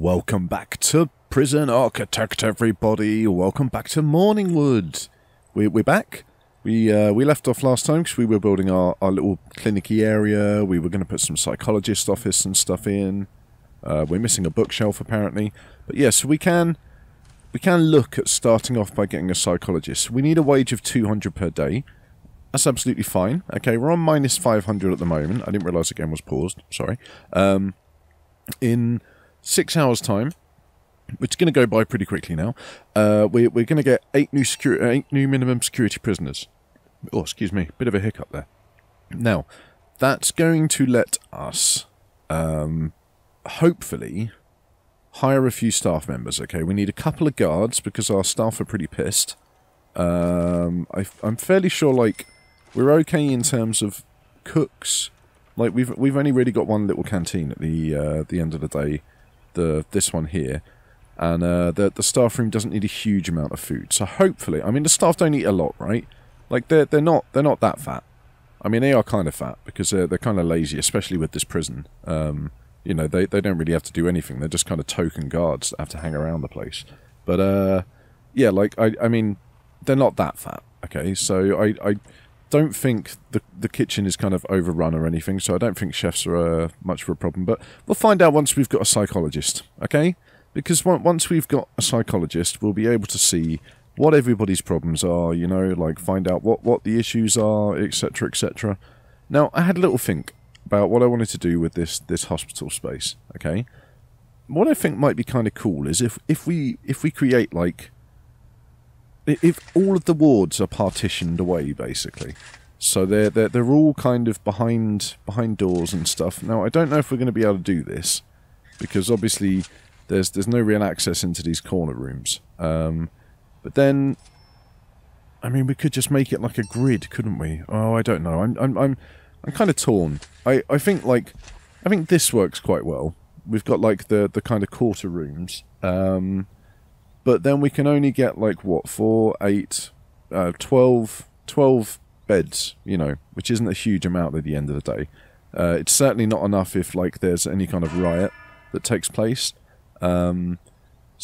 Welcome back to Prison Architect, everybody. Welcome back to Morningwood. We're back. We left off last time because we were building our little clinicy area. We were going to put some psychologist office and stuff in. We're missing a bookshelf apparently. But yes, we can look at starting off by getting a psychologist. We need a wage of 200 per day. That's absolutely fine. Okay, we're on minus 500 at the moment. I didn't realise the game was paused. Sorry. In 6 hours' time, which is going to go by pretty quickly now, we're going to get 8 new minimum security prisoners. Oh, excuse me, bit of a hiccup there. Now, that's going to let us, hopefully, hire a few staff members. Okay, we need a couple of guards because our staff are pretty pissed. I'm fairly sure, like, we're okay in terms of cooks. Like, we've only really got one little canteen at the end of the day. This one here, and the staff room doesn't need a huge amount of food. So hopefully, I mean, the staff don't eat a lot, right? Like they're not that fat. I mean, they are kind of fat because they're kind of lazy, especially with this prison. You know, they don't really have to do anything. They're just kind of token guards that have to hang around the place. But yeah, like I mean, they're not that fat. Okay, so I don't think the kitchen is kind of overrun or anything, so I don't think chefs are much of a problem. But we'll find out once we've got a psychologist, okay? Because once we've got a psychologist, we'll be able to see what everybody's problems are, you know, like find out what the issues are, etc., etc. Now, I had a little think about what I wanted to do with this hospital space, okay? What I think might be kind of cool is if we create, like, if all of the wards are partitioned away, basically, so they're all kind of behind doors and stuff. Now, I don't know if we're going to be able to do this because obviously there's no real access into these corner rooms. But then, I mean, we could just make it like a grid, couldn't we? Oh, I don't know. I'm kind of torn. I think this works quite well. We've got like the kind of quarter rooms. But then we can only get, like, what, 4, 8, 12 beds, you know, which isn't a huge amount at the end of the day. It's certainly not enough if, like, there's any kind of riot that takes place. So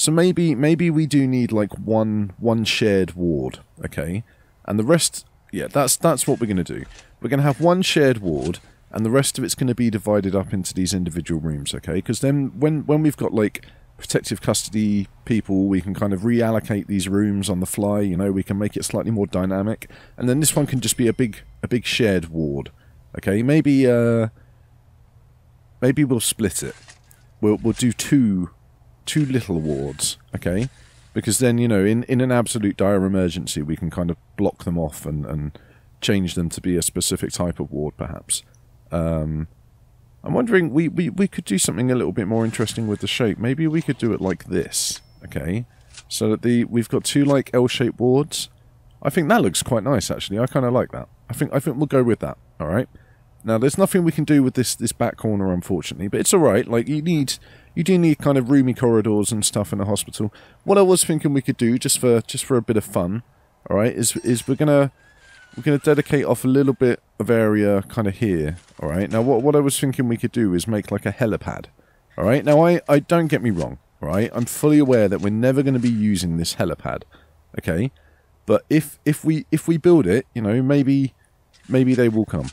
maybe we do need, like, one shared ward, okay? And the rest, yeah, that's what we're going to do. We're going to have one shared ward, and the rest of it's going to be divided up into these individual rooms, okay? Because then when we've got, like, protective custody people, we can kind of reallocate these rooms on the fly, you know, we can make it slightly more dynamic, and then this one can just be a big shared ward. Okay, maybe we'll split it. We'll do two little wards, okay? Because then, you know, in an absolute dire emergency, we can kind of block them off and change them to be a specific type of ward, perhaps. I'm wondering, we could do something a little bit more interesting with the shape. Maybe we could do it like this, okay? So that we've got 2, like, L-shaped wards. I think that looks quite nice, actually. I kind of like that. I think we'll go with that, alright? Now, there's nothing we can do with this back corner, unfortunately, but it's alright. Like, you do need kind of roomy corridors and stuff in a hospital. What I was thinking we could do, just for a bit of fun, alright, is we're gonna dedicate off a little bit of area kind of here, alright? Now, what I was thinking we could do is make like a helipad, alright? Now, I don't get me wrong, alright? I'm fully aware that we're never going to be using this helipad, okay? But if we build it, you know, maybe they will come.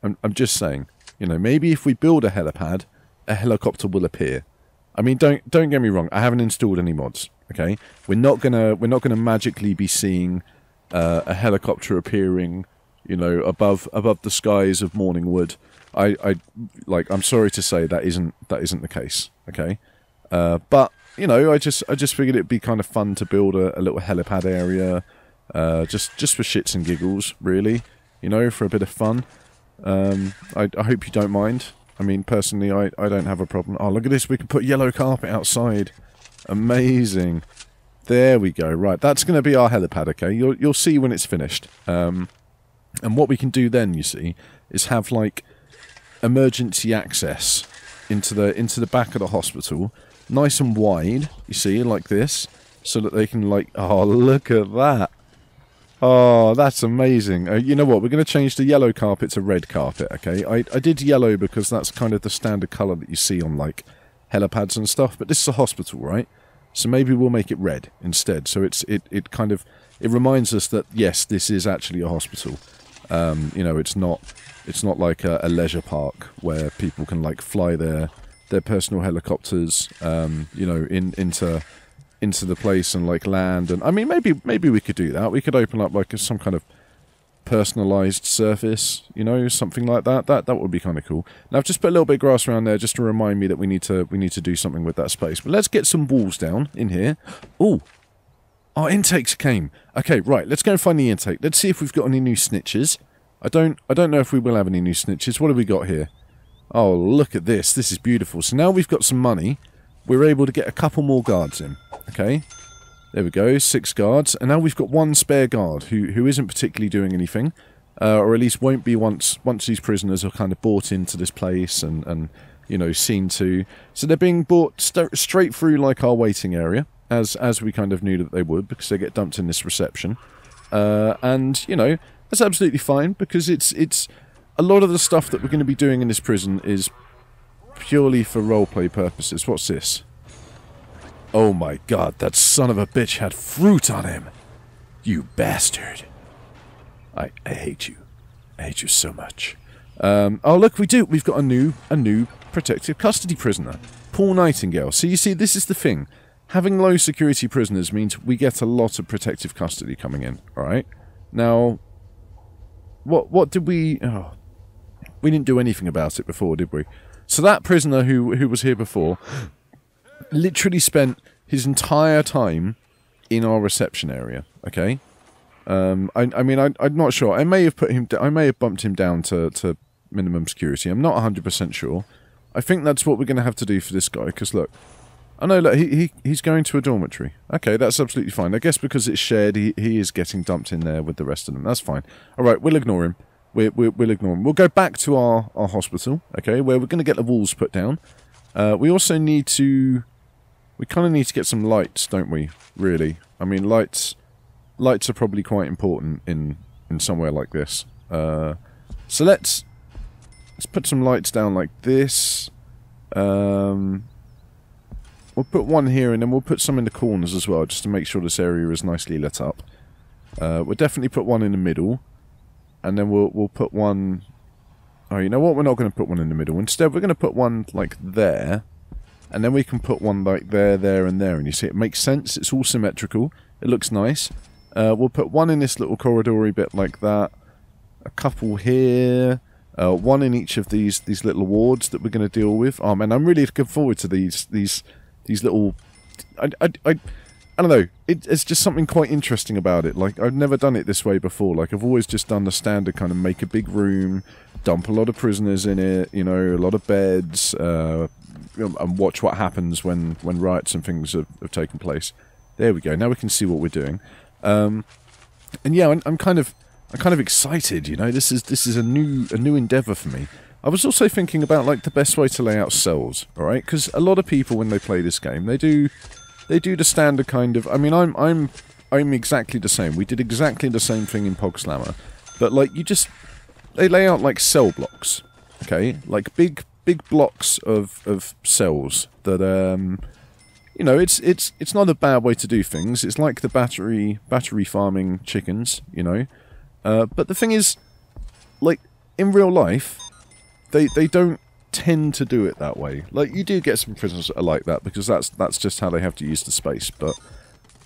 I'm just saying, you know, maybe if we build a helipad, a helicopter will appear. I mean, don't get me wrong, I haven't installed any mods, okay? We're not gonna magically be seeing a helicopter appearing, you know, above the skies of Morningwood. I'm sorry to say that isn't the case, okay? But you know, I just figured it'd be kind of fun to build a little helipad area, just for shits and giggles, really, you know, for a bit of fun. I hope you don't mind. I mean, personally, I don't have a problem. Oh, look at this! We can put yellow carpet outside. Amazing. There we go. Right, that's going to be our helipad, okay? You'll see when it's finished. And what we can do then, you see, is have, like, emergency access into the back of the hospital, nice and wide, you see, like this, so that they can, like, oh, look at that. Oh, that's amazing. You know what? We're going to change the yellow carpet to red carpet, okay? I did yellow because that's kind of the standard colour that you see on, like, helipads and stuff, but this is a hospital, right? So maybe we'll make it red instead. So it kind of reminds us that yes, this is actually a hospital. You know, it's not like a leisure park where people can like fly their personal helicopters, you know, into the place and like land. And I mean, maybe we could do that. We could open up like some kind of personalized surface, you know, something like that. That would be kind of cool. Now I've just put a little bit of grass around there just to remind me that we need to do something with that space. But let's get some walls down in here. Oh, our intakes came. Okay, right. Let's go and find the intake. Let's see if we've got any new snitches. I don't know if we will have any new snitches. What have we got here? Oh, look at this. This is beautiful. So now we've got some money. We're able to get a couple more guards in. Okay. There we go, 6 guards, and now we've got 1 spare guard who isn't particularly doing anything, or at least won't be once these prisoners are kind of brought into this place and you know, seen to. So they're being brought straight through like our waiting area, as we kind of knew that they would, because they get dumped in this reception, and you know, that's absolutely fine, because it's a lot of the stuff that we're going to be doing in this prison is purely for roleplay purposes. What's this? Oh my god, that son of a bitch had fruit on him! You bastard! I hate you. I hate you so much. Oh look, we've got a new protective custody prisoner. Paul Nightingale. So you see, this is the thing. Having low security prisoners means we get a lot of protective custody coming in, alright? Now, what did we... Oh, we didn't do anything about it before, did we? So that prisoner who was here before literally spent his entire time in our reception area, okay? I mean, I'm not sure. I may have bumped him down to minimum security. I'm not 100% sure. I think that's what we're going to have to do for this guy, because look. Oh no, look, he's going to a dormitory. Okay, that's absolutely fine. I guess because it's shared, he is getting dumped in there with the rest of them. That's fine. Alright, we'll ignore him. We'll ignore him. We'll go back to our hospital, okay, where we're going to get the walls put down. We also need to... We kind of need to get some lights, don't we? Really. I mean, lights are probably quite important in somewhere like this. So let's put some lights down like this. We'll put one here, and then we'll put some in the corners as well, just to make sure this area is nicely lit up. We'll definitely put one in the middle, and then we'll put one... Oh, you know what? We're not going to put one in the middle. Instead, we're going to put one like there. And then we can put one like there, and there. And you see, it makes sense. It's all symmetrical. It looks nice. We'll put one in this little corridory bit like that. A couple here. One in each of these little wards that we're going to deal with. Oh man, I'm really looking forward to these little... I don't know. It's just something quite interesting about it. Like, I've never done it this way before. Like, I've always just done the standard kind of make a big room, dump a lot of prisoners in it, you know, a lot of beds, and watch what happens when riots and things have taken place. There we go. Now we can see what we're doing. And yeah, I'm kind of excited. You know, this is a new endeavour for me. I was also thinking about like the best way to lay out cells. All right, because a lot of people when they play this game, they do the standard kind of. I mean, I'm exactly the same. We did exactly the same thing in Pog Slammer, but like they lay out like cell blocks. Okay, like big blocks of cells that you know, it's not a bad way to do things. It's like the battery farming chickens, you know. But the thing is, like in real life, they don't tend to do it that way. Like you do get some prisoners that are like that because that's just how they have to use the space. But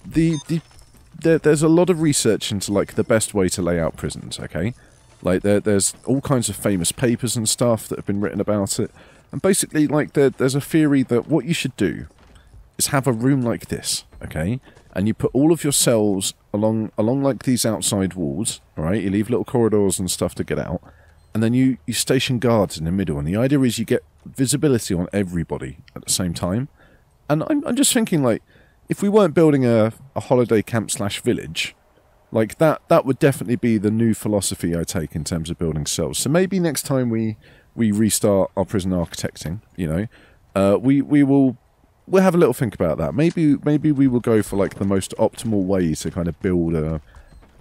there's a lot of research into like the best way to lay out prisons. Okay. Like, there's all kinds of famous papers and stuff that have been written about it. And basically, like, there's a theory that what you should do is have a room like this, okay? And you put all of your cells along like, these outside walls, alright? You leave little corridors and stuff to get out. And then you station guards in the middle. And the idea is you get visibility on everybody at the same time. And I'm just thinking, like, if we weren't building a holiday camp / village... Like, that would definitely be the new philosophy I take in terms of building cells. So maybe next time we restart our prison architecting, you know, we'll have a little think about that. Maybe we will go for, like, the most optimal way to kind of build a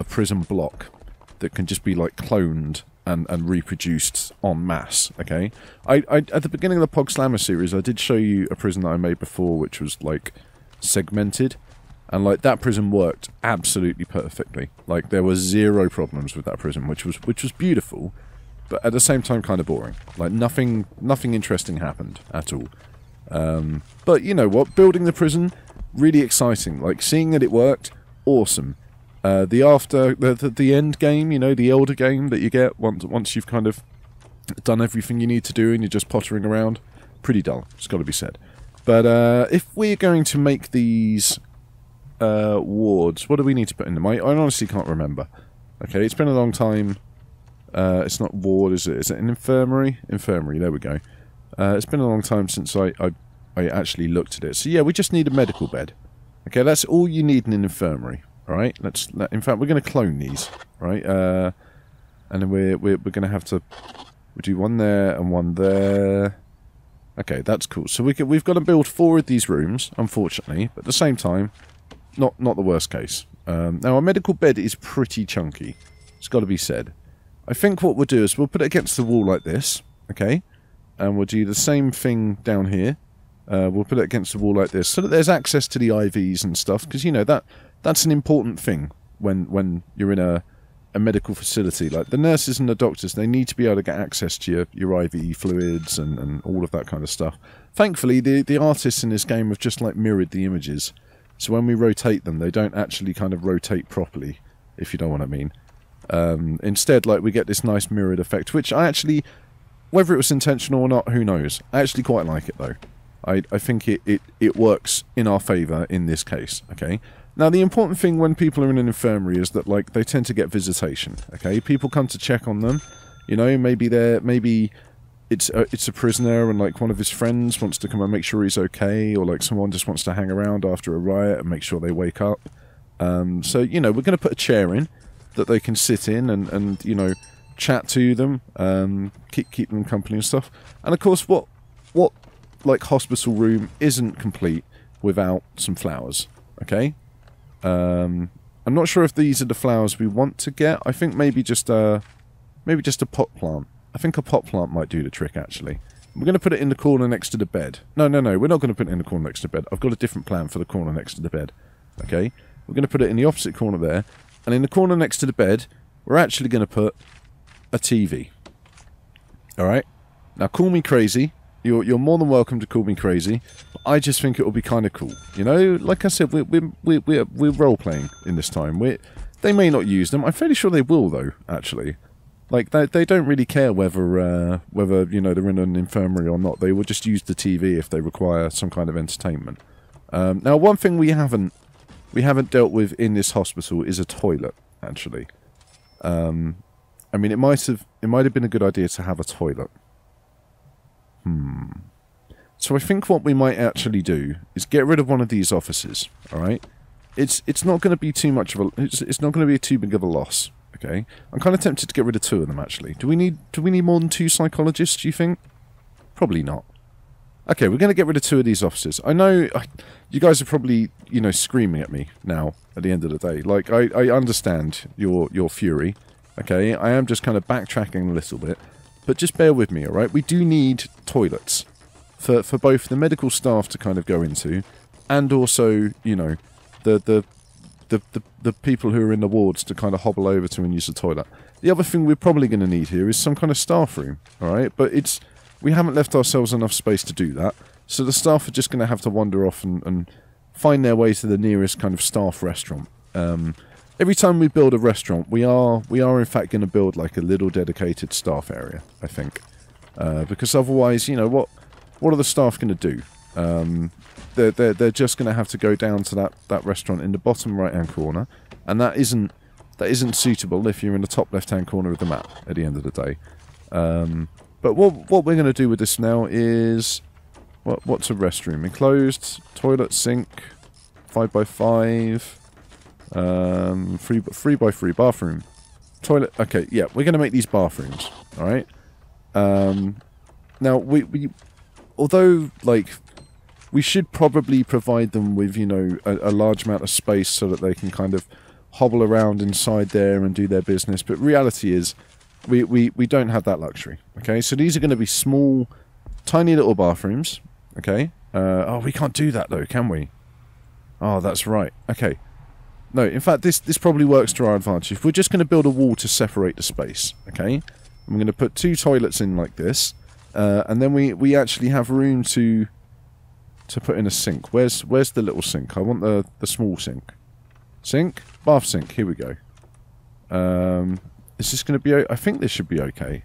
prison block that can just be, like, cloned and reproduced en masse, okay? I at the beginning of the Pog Slammer series, I did show you a prison that I made before, which was, like, segmented, and, like, that prison worked absolutely perfectly. Like, there were zero problems with that prison, which was beautiful, but at the same time kind of boring. Like, nothing interesting happened at all. But, you know what? Building the prison, really exciting. Like, seeing that it worked, awesome. The end game, you know, the elder game that you get once you've kind of done everything you need to do and you're just pottering around, pretty dull, it's got to be said. But if we're going to make these wards, what do we need to put in them? I honestly can't remember. Okay, it's been a long time. It's not ward, is it? Is it an infirmary? Infirmary, there we go. It's been a long time since I actually looked at it. So yeah, we just need a medical bed. Okay, that's all you need in an infirmary. Alright, in fact, we're going to clone these, right? And then we're going to have to... We'll do one there and one there. Okay, that's cool. So we've got to build 4 of these rooms, unfortunately. But at the same time, not the worst case. Now, our medical bed is pretty chunky. It's got to be said. I think what we'll do is we'll put it against the wall like this, okay? And we'll do the same thing down here. We'll put it against the wall like this, so that there's access to the IVs and stuff, because, you know, that's an important thing when you're in a medical facility. Like, the nurses and the doctors, they need to be able to get access to your IV fluids and all of that kind of stuff. Thankfully, the artists in this game have just, like, mirrored the images. So when we rotate them, they don't actually kind of rotate properly, if you know what I mean. Instead, like, we get this nice mirrored effect, which I actually, whether it was intentional or not, who knows. I actually quite like it, though. I think it works in our favour in this case, okay? Now, the important thing when people are in an infirmary is that, like, they tend to get visitation, okay? People come to check on them, you know, maybe it's a prisoner and, like, one of his friends wants to come and make sure he's okay, or, like, someone just wants to hang around after a riot and make sure they wake up. So, you know, we're going to put a chair in that they can sit in and you know, chat to them, keep them company and stuff. And, of course, what like, hospital room isn't complete without some flowers, okay? I'm not sure if these are the flowers we want to get. I think maybe just a pot plant. I think a pot plant might do the trick, actually. We're going to put it in the corner next to the bed. No, we're not going to put it in the corner next to the bed. I've got a different plan for the corner next to the bed, okay? We're going to put it in the opposite corner there, and in the corner next to the bed, we're actually going to put a TV. Alright? Now, call me crazy. You're more than welcome to call me crazy, but I just think it will be kind of cool. You know, like I said, we're role-playing in this time. They may not use them. I'm fairly sure they will, though, actually. Like, they don't really care whether you know, they're in an infirmary or not. They will just use the TV if they require some kind of entertainment. Now, one thing we haven't haven't dealt with in this hospital is a toilet, actually. I mean, it might have been a good idea to have a toilet. So I think what we might actually do is get rid of one of these offices, alright? It's not going to be too much of a... It's not going to be too big of a loss, okay? I'm kind of tempted to get rid of 2 of them, actually. Do we need more than 2 psychologists, do you think? Probably not. Okay, we're going to get rid of 2 of these offices. I know you guys are probably, you know, screaming at me now at the end of the day. Like, I understand your fury, okay? I am just kind of backtracking a little bit. But just bear with me, alright? We do need toilets for both the medical staff to kind of go into, and also, you know, the people who are in the wards to kind of hobble over to and use the toilet. The other thing we're probably going to need here is some kind of staff room, alright? But we haven't left ourselves enough space to do that, so the staff are just going to have to wander off and find their way to the nearest kind of staff restaurant. Every time we build a restaurant, we are in fact going to build like a little dedicated staff area, I think. Because otherwise, you know, what are the staff going to do? They're just going to have to go down to that restaurant in the bottom right-hand corner, and that isn't suitable if you're in the top left-hand corner of the map at the end of the day. But what we're going to do with this now is... What's a restroom? Enclosed, toilet, sink, 5x5... 3x3 bathroom. Toilet. Okay, yeah, we're going to make these bathrooms. Alright? Now, although, like, we should probably provide them with, you know, a large amount of space so that they can kind of hobble around inside there and do their business, but reality is, We don't have that luxury. Okay, so these are going to be small, tiny little bathrooms. Okay. Oh, we can't do that though, can we? Oh, that's right. Okay. No, in fact, this probably works to our advantage. If we're just going to build a wall to separate the space, okay? I'm going to put 2 toilets in like this, and then we actually have room to put in a sink. Where's the little sink? I want the small sink. Sink? Bath sink. Here we go. Is this going to be... I think this should be okay.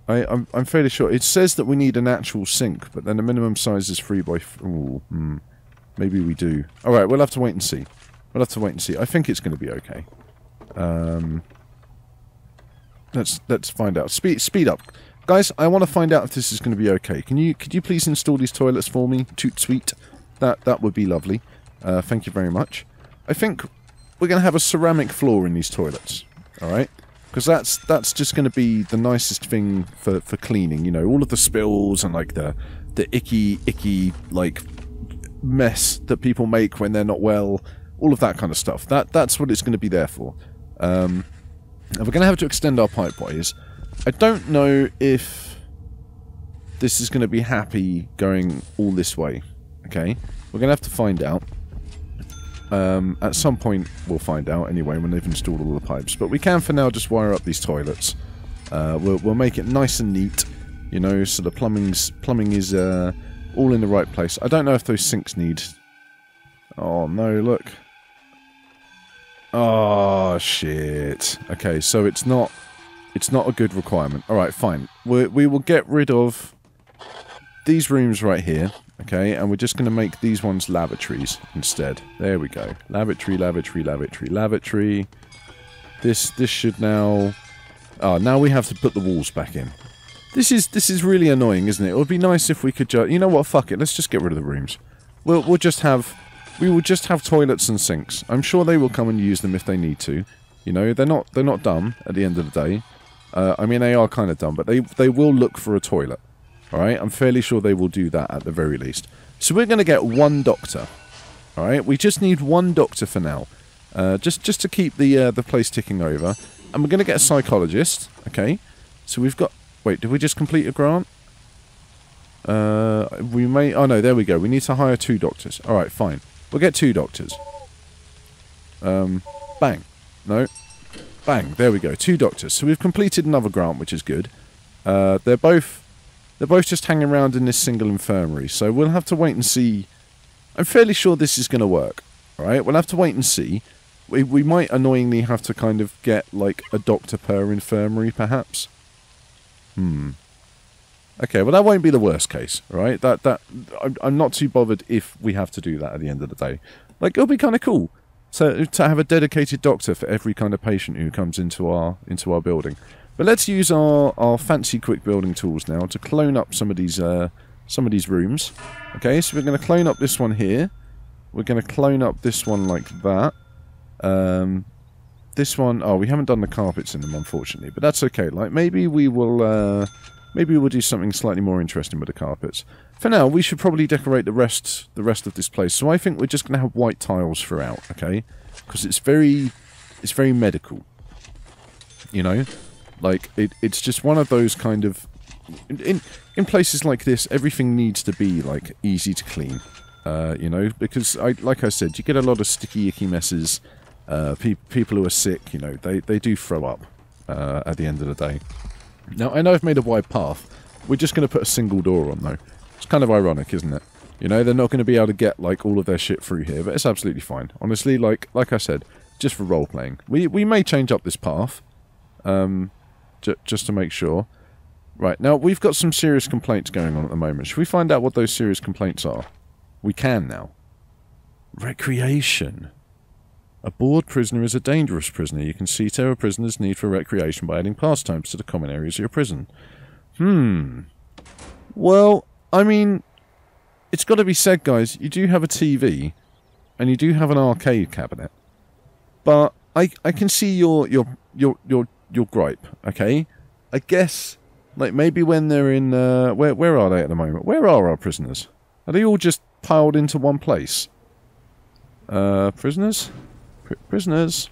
I'm fairly sure. It says that we need an actual sink, but then the minimum size is 3 by... Ooh, maybe we do. Alright, we'll have to wait and see. We'll have to wait and see. I think it's going to be okay. Let's find out. Speed up. Guys, I want to find out if this is going to be okay. Could you please install these toilets for me? Toot sweet. That would be lovely. Thank you very much. I think we're going to have a ceramic floor in these toilets. Alright? Because that's just going to be the nicest thing for cleaning. You know, all of the spills and like the icky like mess that people make when they're not well. All of that kind of stuff. That's what it's going to be there for. And we're going to have to extend our pipeways. I don't know if this is going to be happy going all this way. Okay? We're going to have to find out. At some point we'll find out anyway when they've installed all the pipes. But we can for now just wire up these toilets. We'll make it nice and neat. You know, so the plumbing is all in the right place. I don't know if those sinks need... Oh no, look. Oh shit. Okay, so it's not a good requirement. Alright, fine. We will get rid of these rooms right here. Okay, and we're just going to make these ones lavatories instead. There we go. Lavatory, lavatory, lavatory, lavatory. This should now... Oh, now we have to put the walls back in. This is really annoying, isn't it? It would be nice if we could just... You know what? Fuck it. Let's just get rid of the rooms. We will just have toilets and sinks. I'm sure they will come and use them if they need to. You know, they're not dumb at the end of the day. I mean, they are kind of dumb, but they will look for a toilet. Alright, I'm fairly sure they will do that at the very least. So we're going to get 1 doctor. Alright, we just need 1 doctor for now. Just to keep the place ticking over. And we're going to get a psychologist. Okay, so we've got... Wait, did we just complete a grant? We may... Oh no, there we go. We need to hire 2 doctors. Alright, fine. We'll get 2 doctors. Bang. No. Bang. There we go. 2 doctors. So we've completed another grant, which is good. They're both just hanging around in this single infirmary. So we'll have to wait and see. I'm fairly sure this is going to work. Alright, we'll have to wait and see. We might annoyingly have to kind of get, like, a doctor per infirmary, perhaps. Okay, well that won't be the worst case, right? I'm not too bothered if we have to do that at the end of the day. Like, it'll be kind of cool to have a dedicated doctor for every kind of patient who comes into our building. But let's use our fancy quick building tools now to clone up some of these rooms. Okay, so we're going to clone up this one here. We're going to clone up this one like that. This one, oh, we haven't done the carpets in them, unfortunately, but that's okay. Like, maybe we'll do something slightly more interesting with the carpets. For now, we should probably decorate the rest of this place. So I think we're just going to have white tiles throughout, okay? Because it's very medical. You know? Like, it's just one of those kind of... In places like this, everything needs to be, like, easy to clean. You know? Because, like I said, you get a lot of sticky, icky messes. People who are sick, you know, they do throw up at the end of the day. Now, I know I've made a wide path. We're just going to put a single door on, though. It's kind of ironic, isn't it? You know, they're not going to be able to get, like, all of their shit through here, but it's absolutely fine. Honestly, like I said, just for role-playing. We may change up this path, just to make sure. Right, now, we've got some serious complaints going on at the moment. Should we find out what those serious complaints are? We can now. Recreation. A bored prisoner is a dangerous prisoner. You can see terror prisoners' need for recreation by adding pastimes to the common areas of your prison. Well, I mean, it's got to be said, guys, you do have a TV, and you do have an arcade cabinet. But I can see your gripe, okay? I guess, like, maybe when they're in, where are they at the moment? Where are our prisoners? Are they all just piled into one place? Prisoners? Prisoners?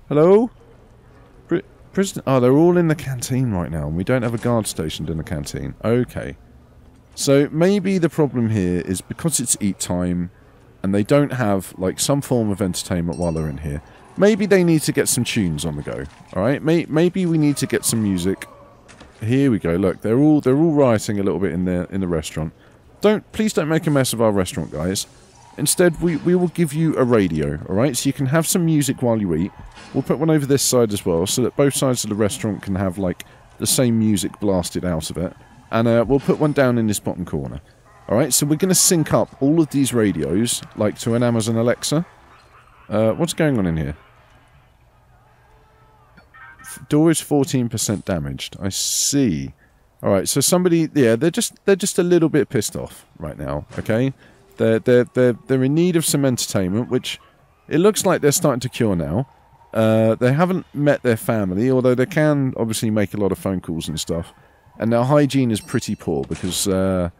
Hello? Oh, they're all in the canteen right now, and we don't have a guard stationed in the canteen. Okay. So maybe the problem here is because it's eat time, and they don't have, like, some form of entertainment while they're in here. Maybe they need to get some tunes on the go. Alright? Maybe we need to get some music. Here we go. Look, they're all rioting a little bit in the restaurant. Please don't make a mess of our restaurant, guys. Instead, we will give you a radio, alright? So you can have some music while you eat. We'll put one over this side as well, so that both sides of the restaurant can have, like, the same music blasted out of it. And we'll put one down in this bottom corner. Alright, so we're going to sync up all of these radios, like to an Amazon Alexa. What's going on in here? Door is 14% damaged. I see. Alright, so somebody... Yeah, they're just a little bit pissed off right now, okay? They're in need of some entertainment, which it looks like they're starting to cure now. They haven't met their family, although they can obviously make a lot of phone calls and stuff. And their hygiene is pretty poor because I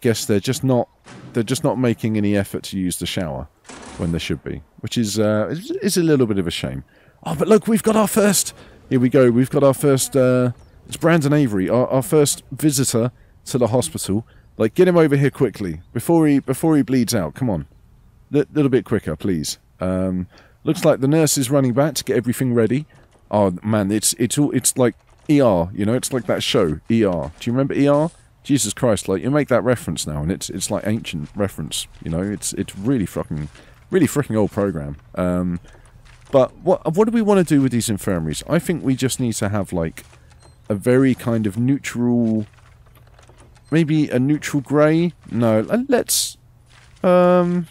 guess they're just not making any effort to use the shower when they should be, which is a little bit of a shame. Oh, but look, we've got our first. Here we go. We've got our first. It's Brandon Avery, our first visitor to the hospital. Like, get him over here quickly before he bleeds out. Come on, little bit quicker, please. Looks like the nurse is running back to get everything ready. Oh man, it's like ER. You know, it's like that show ER. Do you remember ER? Jesus Christ! Like, you make that reference now, and it's like ancient reference. You know, it's really freaking old program. But what do we want to do with these infirmaries? I think we just need to have, like, a very kind of neutral... Maybe a neutral grey? No, let's... I'm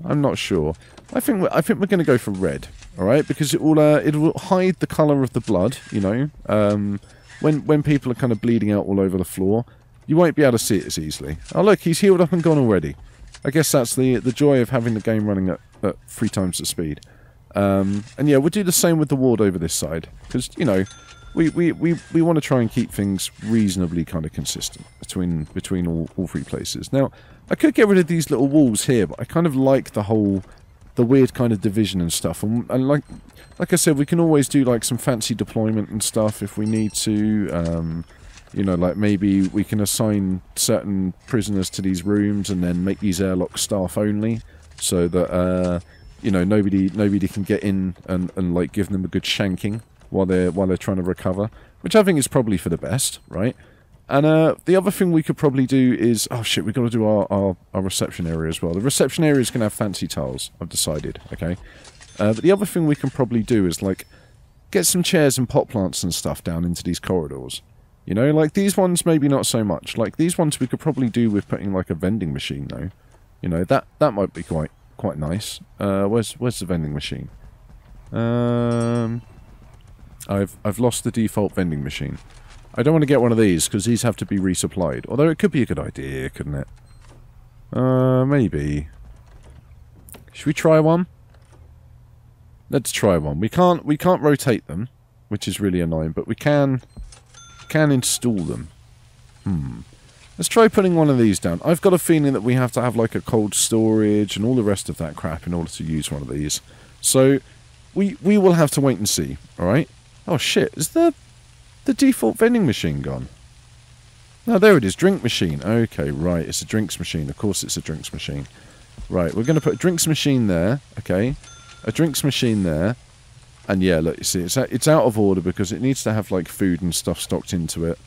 not sure. I think we're going to go for red, alright? Because it will hide the colour of the blood, you know? When people are kind of bleeding out all over the floor, you won't be able to see it as easily. Oh, look, he's healed up and gone already. I guess that's the joy of having the game running at 3 times the speed. And yeah, we'll do the same with the ward over this side. Because, you know, we want to try and keep things reasonably kind of consistent between all 3 places. Now, I could get rid of these little walls here, but I kind of like the weird kind of division and stuff. And like I said, we can always do, like, some fancy deployment and stuff if we need to. You know, like, maybe we can assign certain prisoners to these rooms and then make these airlock staff only, so that, you know, nobody can get in and like, give them a good shanking while they're trying to recover, which I think is probably for the best, right? And the other thing we could probably do is... Oh, shit, we've got to do our reception area as well. The reception area is going to have fancy tiles, I've decided, okay? But the other thing we can probably do is, like, get some chairs and pot plants and stuff down into these corridors. You know, like, these ones maybe not so much. Like, these ones we could probably do with putting, like, a vending machine, though. You know, that might be quite nice. Where's the vending machine? I've lost the default vending machine. I don't want to get one of these, because these have to be resupplied. Although it could be a good idea, couldn't it? Maybe. Should we try one? Let's try one. We can't rotate them, which is really annoying, but we can install them. Let's try putting one of these down. I've got a feeling that we have to have, like, a cold storage and all the rest of that crap in order to use one of these. So, we will have to wait and see, alright? Oh shit, is the default vending machine gone? No, there it is, drink machine. Okay, right, it's a drinks machine. Of course it's a drinks machine. Right, we're going to put a drinks machine there, okay? A drinks machine there. And yeah, look, you see, it's out of order because it needs to have, like, food and stuff stocked into it.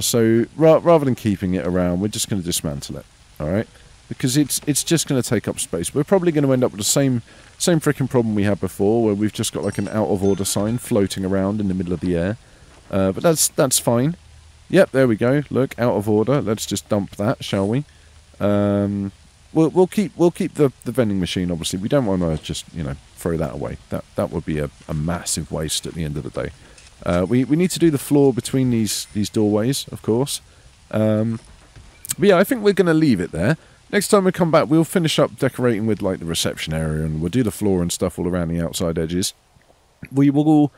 So, rather than keeping it around, we're just going to dismantle it, alright? Because it's just going to take up space. We're probably going to end up with the same freaking problem we had before, where we've just got, like, an out-of-order sign floating around in the middle of the air. But that's fine. Yep, there we go. Look, out of order. Let's just dump that, shall we? We'll keep the vending machine, obviously. We don't want to just, you know, throw that away. That would be a massive waste at the end of the day. We need to do the floor between these doorways, of course. But yeah, I think we're going to leave it there. Next time we come back, we'll finish up decorating with, like, the reception area, and we'll do the floor and stuff all around the outside edges. We'll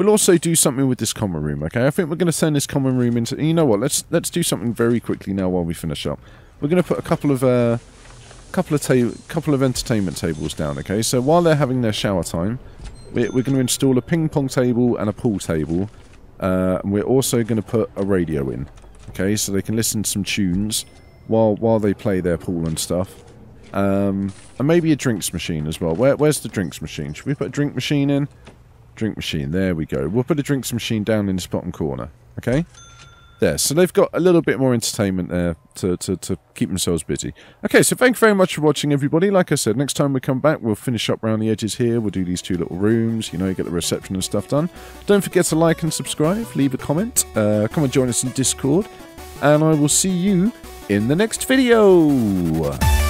also do something with this common room, okay? I think we're going to turn this common room into... You know what? Let's do something very quickly now while we finish up. We're going to put a couple of entertainment tables down, okay? So while they're having their shower time, we're going to install a ping pong table and a pool table. And we're also going to put a radio in. Okay, so they can listen to some tunes while they play their pool and stuff. And maybe a drinks machine as well. Where's the drinks machine? Should we put a drink machine in? Drink machine, there we go. We'll put a drinks machine down in this bottom corner. Okay? There, so they've got a little bit more entertainment there to keep themselves busy. Okay, so thank you very much for watching, everybody. Like I said, next time we come back, we'll finish up around the edges here. We'll do these 2 little rooms, you know, get the reception and stuff done. Don't forget to like and subscribe, leave a comment, come and join us in Discord, and I will see you in the next video.